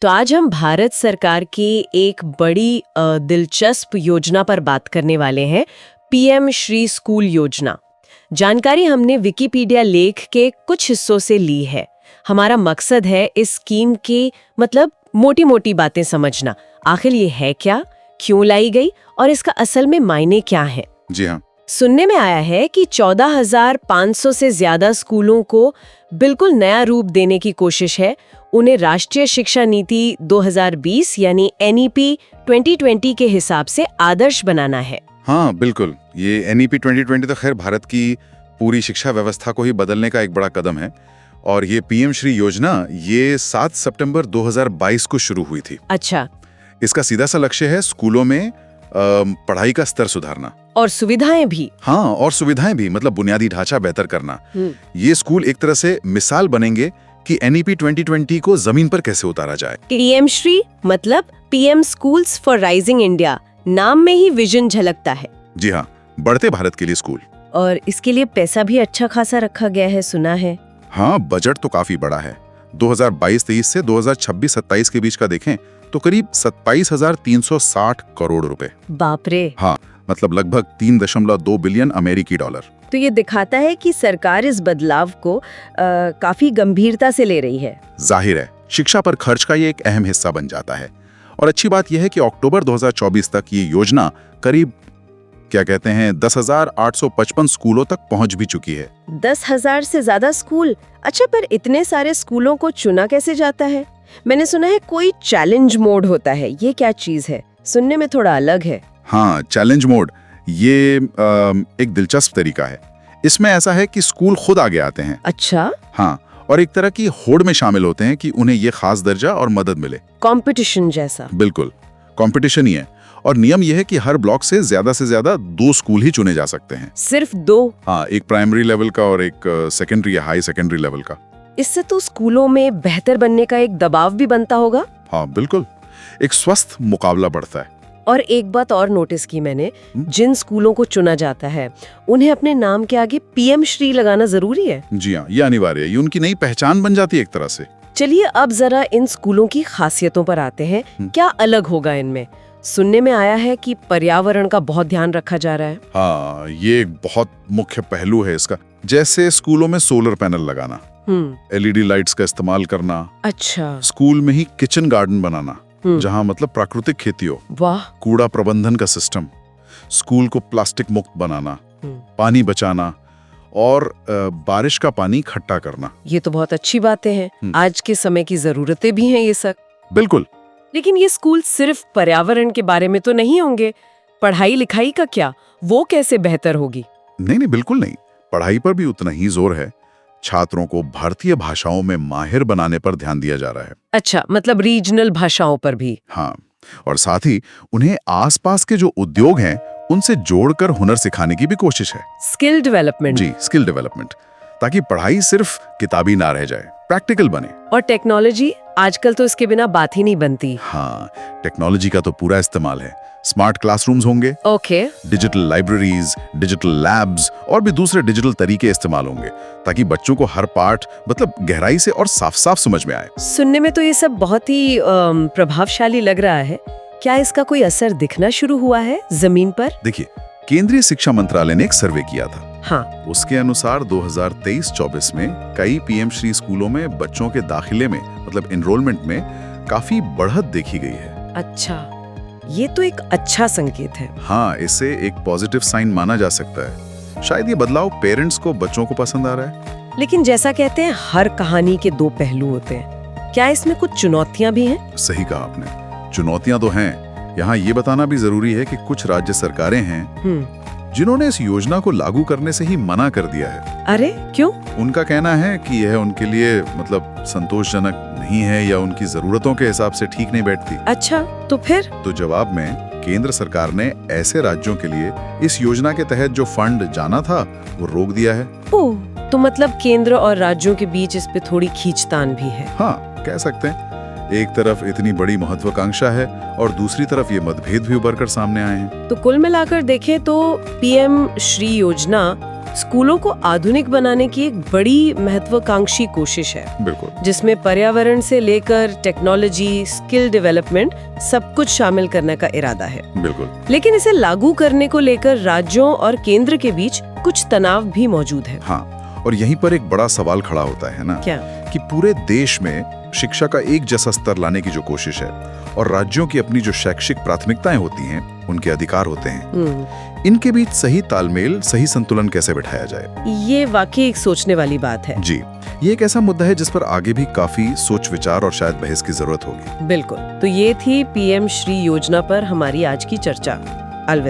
तो आज हम भारत सरकार की एक बड़ी दिलचस्प योजना पर बात करने वाले हैं, पीएम श्री स्कूल योजना। जानकारी हमने विकिपीडिया लेख के कुछ हिस्सों से ली है। हमारा मकसद है इस स्कीम की मोटी मोटी बातें समझना। आखिर ये है क्या, क्यों लाई गई और इसका असल में मायने क्या है। जी हाँ। सुनने में आया है कि 14,500 से ज्यादा स्कूलों को बिल्कुल नया रूप देने की कोशिश है। उन्हें राष्ट्रीय शिक्षा नीति 2020 यानी NEP 2020 के हिसाब से आदर्श बनाना है। हाँ बिल्कुल, ये NEP 2020 तो खैर भारत की पूरी शिक्षा व्यवस्था को ही बदलने का एक बड़ा कदम है। और ये पीएम श्री योजना ये 7 सितंबर 2022 को शुरू हुई थी। अच्छा। इसका सीधा सा लक्ष्य है स्कूलों में पढ़ाई का स्तर सुधारना और सुविधाएं भी। हाँ, और सुविधाएं भी, मतलब बुनियादी ढांचा बेहतर करना। ये स्कूल एक तरह से मिसाल बनेंगे कि NEP 2020 को जमीन पर कैसे उतारा जाए। पीएम श्री मतलब PM schools for rising India, नाम में ही विजन झलकता है। जी हाँ, बढ़ते भारत के लिए स्कूल। और इसके लिए पैसा भी अच्छा खासा रखा गया है, सुना है। हाँ, बजट तो काफी बड़ा है। 2022-23 से 2026-27 के बीच का देखें तो करीब 27,360 करोड़ रुपए। बाप रे। हाँ, मतलब लगभग 3.2 बिलियन अमेरिकी डॉलर। तो ये दिखाता है कि सरकार इस बदलाव को काफी गंभीरता से ले रही है। जाहिर है, शिक्षा पर खर्च का ये एक अहम हिस्सा बन जाता है। और अच्छी बात यह है कि अक्टूबर 2024 तक ये योजना करीब 10,855 स्कूलों तक पहुंच भी चुकी है। 10,000 से ज्यादा स्कूल। अच्छा, पर इतने सारे स्कूलों को चुना कैसे जाता है? मैंने सुना है कोई चैलेंज मोड होता है, ये क्या चीज है? सुनने में थोड़ा अलग है। हाँ, चैलेंज मोड ये एक दिलचस्प तरीका है। इसमें ऐसा है कि स्कूल खुद आगे आते हैं। अच्छा। हाँ, और एक तरह की होड़ में शामिल होते हैं कि उन्हें ये खास दर्जा और मदद मिले। कंपटीशन जैसा। बिल्कुल, कंपटीशन ही है। और नियम यह है कि हर ब्लॉक से ज्यादा 2 स्कूल ही चुने जा सकते हैं। सिर्फ 2? हाँ, एक प्राइमरी लेवल का और एक सेकेंडरी या हाई सेकेंडरी लेवल का। इससे तो स्कूलों में बेहतर बनने का एक दबाव भी बनता होगा। हाँ बिल्कुल, एक स्वस्थ मुकाबला बढ़ता है। और एक बात और नोटिस की मैंने, जिन स्कूलों को चुना जाता है उन्हें अपने नाम के आगे पीएम श्री लगाना जरूरी है। जी हाँ, ये अनिवार्य है। ये उनकी नई पहचान बन जाती है एक तरह से। चलिए अब जरा इन स्कूलों की खासियतों पर आते हैं। क्या अलग होगा इनमें? सुनने में आया है कि पर्यावरण का बहुत ध्यान रखा जा रहा है। हाँ, ये एक बहुत मुख्य पहलू है इसका। जैसे स्कूलों में सोलर पैनल लगाना, LED लाइट्स का इस्तेमाल करना। अच्छा। स्कूल में ही किचन गार्डन बनाना, जहाँ मतलब प्राकृतिक खेती हो। वाह। कूड़ा प्रबंधन का सिस्टम, स्कूल को प्लास्टिक मुक्त बनाना, पानी बचाना और बारिश का पानी इकट्ठा करना। ये तो बहुत अच्छी बातें हैं। आज के समय की जरूरतें भी हैं ये सब। बिल्कुल। लेकिन ये स्कूल सिर्फ पर्यावरण के बारे में तो नहीं होंगे। पढ़ाई लिखाई का क्या, वो कैसे बेहतर होगी? नहीं, बिल्कुल नहीं। पढ़ाई पर भी उतना ही जोर है। छात्रों को भारतीय भाषाओं में माहिर बनाने पर ध्यान दिया जा रहा है। अच्छा, मतलब रीजनल भाषाओं पर भी। हाँ, और साथ ही उन्हें आसपास के जो उद्योग हैं उनसे जोड़कर हुनर सिखाने की भी कोशिश है। Skill development. जी, स्किल डेवलपमेंट, ताकि पढ़ाई सिर्फ किताबी ना रह जाए, प्रैक्टिकल बने। और टेक्नोलॉजी, आजकल तो इसके बिना बात ही नहीं बनती। हाँ, टेक्नोलॉजी का तो पूरा इस्तेमाल है। स्मार्ट क्लासरूम्स होंगे। Okay. Digital libraries, digital labs और भी दूसरे डिजिटल तरीके इस्तेमाल होंगे, ताकि बच्चों को हर पाठ मतलब गहराई से और साफ साफ समझ में आए। सुनने में तो ये सब बहुत ही प्रभावशाली लग रहा है। क्या इसका कोई असर दिखना शुरू हुआ है जमीन पर? देखिए, केंद्रीय शिक्षा मंत्रालय ने एक सर्वे किया था। हाँ। उसके अनुसार 2023-24 में कई पीएम श्री स्कूलों में बच्चों के दाखिले में मतलब एनरोलमेंट में काफी बढ़त देखी गई है। अच्छा, ये तो एक अच्छा संकेत है। हाँ, इसे एक पॉजिटिव साइन माना जा सकता है। शायद ये बदलाव पेरेंट्स को बच्चों को पसंद आ रहा है। लेकिन जैसा कहते हैं, हर कहानी के 2 पहलू होते हैं। क्या इसमें कुछ चुनौतियां भी हैं? सही कहा आपने, चुनौतियां तो हैं। यहाँ ये बताना भी जरूरी है कि कुछ राज्य सरकारें हैं जिन्होंने इस योजना को लागू करने से ही मना कर दिया है। अरे क्यों? उनका कहना है कि यह उनके लिए मतलब संतोषजनक नहीं है या उनकी जरूरतों के हिसाब से ठीक नहीं बैठती। अच्छा, तो फिर? तो जवाब में केंद्र सरकार ने ऐसे राज्यों के लिए इस योजना के तहत जो फंड जाना था वो रोक दिया है। ओह, तो मतलब केंद्र और राज्यों के बीच इस पे थोड़ी खींचतान भी है। हाँ, कह सकते हैं। एक तरफ इतनी बड़ी महत्वाकांक्षा है और दूसरी तरफ ये मतभेद भी उभर कर सामने आए हैं। तो कुल मिलाकर देखें तो पीएम श्री योजना स्कूलों को आधुनिक बनाने की एक बड़ी महत्वाकांक्षी कोशिश है, बिल्कुल। जिसमें पर्यावरण से लेकर टेक्नोलॉजी, स्किल डेवलपमेंट सब कुछ शामिल करने का इरादा है। बिल्कुल। लेकिन इसे लागू करने को लेकर राज्यों और केंद्र के बीच कुछ तनाव भी मौजूद है। हाँ, और यहीं पर एक बड़ा सवाल खड़ा होता है ना, क्या? कि पूरे देश में शिक्षा का एक जैसा स्तर लाने की जो कोशिश है और राज्यों की अपनी जो शैक्षिक प्राथमिकताएं होती हैं, उनके अधिकार होते हैं, इनके बीच सही तालमेल, सही संतुलन कैसे बिठाया जाए? ये वाकई एक सोचने वाली बात है। जी, ये एक ऐसा मुद्दा है जिस पर आगे भी काफी सोच विचार और शायद बहस की जरूरत होगी। बिल्कुल। तो ये थी पीएम श्री योजना पर हमारी आज की चर्चा। अलविदा।